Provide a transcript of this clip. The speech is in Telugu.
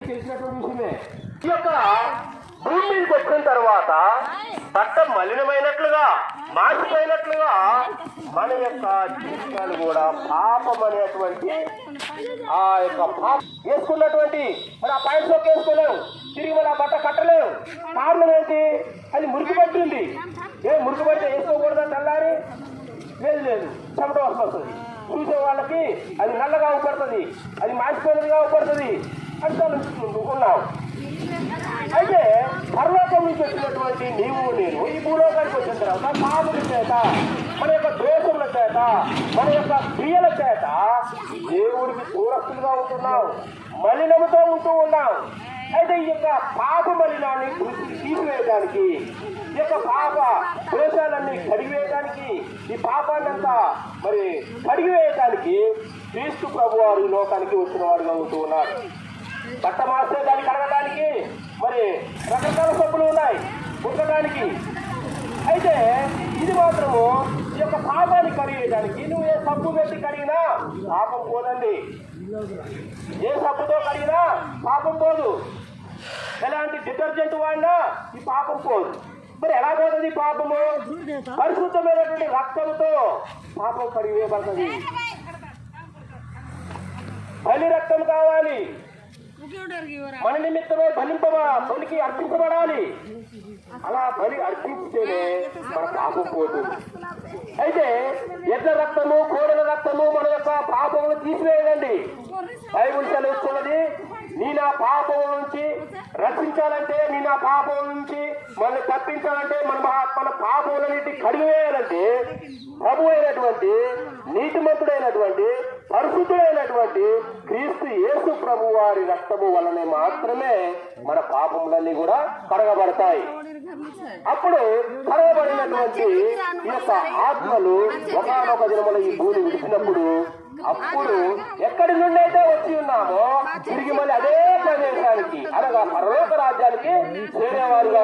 తెలిసినటువంటి విషయమే. ఈ యొక్క భూమి మీదకి వచ్చిన తర్వాత చట్టం మలినమైనట్లుగా మార్చిపోయినట్లుగా మన యొక్క జీవితాలు కూడా పాపం అనేటువంటి ఆ యొక్క పాపం వేసుకున్నటువంటి మరి ఆ పాయింట్లోకి వేసుకోలేము, తిరిగి మన బట్ట కట్టలేము. కారణం ఏంటి? అది మురికి పట్టింది. మురికి పడితే వేసుకోకూడదా తెల్లారి? లేదు లేదు, చెమట వస్తుంది. చూసే వాళ్ళకి అది నల్లగా అవపడుతుంది, అది మాసిపోయినదిగా అవపడుతుంది అంటే ఉన్నాం. అయితే పరలోకం నుంచి వచ్చినటువంటి నీవు నేను ఈ భూలోకానికి వచ్చిన తర్వాత పాపముల చేత, మన యొక్క ద్వేషముల చేత, మన యొక్క క్రియల చేత దేవుడికి దూరస్తులుగా ఉంటున్నాం, మలినముతో ఉంటూ ఉన్నాం. అయితే ఈ యొక్క పాప మలినాన్ని తీసివేయడానికి, ఈ యొక్క పాప దోషాలన్నీ కడిగివేయడానికి, ఈ పాపాన్నంతా మరి కడిగివేయడానికి క్రీస్తు ప్రభు వారు ఈ లోకానికి వచ్చిన వాడుగా ఉంటూ ఉన్నారు. బట్ట మాస్తే దాన్ని కడగడానికి మరి రకరకాల సబ్బులు ఉన్నాయి ఉతకడానికి. అయితే ఇది మాత్రము ఈ యొక్క పాపాన్ని కడిగేయడానికి నువ్వు ఏ సబ్బు పెట్టి కడిగినా పాపం పోదండి. ఏ సబ్బుతో కడిగినా పాపం పోదు. ఎలాంటి డిటర్జెంట్ వాడినా ఈ పాపం పోదు. మరి ఎలా పోతుంది పాపము? పరిశుద్ధమైనటువంటి రక్తంతో పాపం కడిగివేయబడుతుంది. బలి రక్తం కావాలి, మన నిమిత్తమే బలికి అర్పించబడాలి. అలా బలి అర్పిస్తేనే మన పాపం పోతుంది. అయితే ఎడ్ల రక్తము, కోడల రక్తము మన యొక్క పాపమును తీసివేయండి. బైబిల్ సెలవుస్తున్నది, నీ నా పాపం నుంచి రక్షించాలంటే, నీ నా పాపం నుంచి మనల్ని తప్పించాలంటే, మన పాపములన్నిటి కడిగివేయాలంటే ప్రభు అయినటువంటి, నీతిమంతుడైనటువంటి, పరిశుద్ధుడైనటువంటి క్రీస్తు యేసు ప్రభు వారి రక్తము వలనే మాత్రమే మన పాపములన్నీ కూడా కడగబడతాయి. అప్పుడు కడగబడినటువంటి ఈ యొక్క ఆత్మలు ఒకనొక దినమున ఈ భూమి విడిచినప్పుడు, అప్పుడు ఎక్కడి నుండి అయితే వచ్చి ఉన్నామో తిరిగి మళ్ళీ అదే ప్రదేశానికి అనగా పరలోక రాజ్యానికి చేరేవారుగా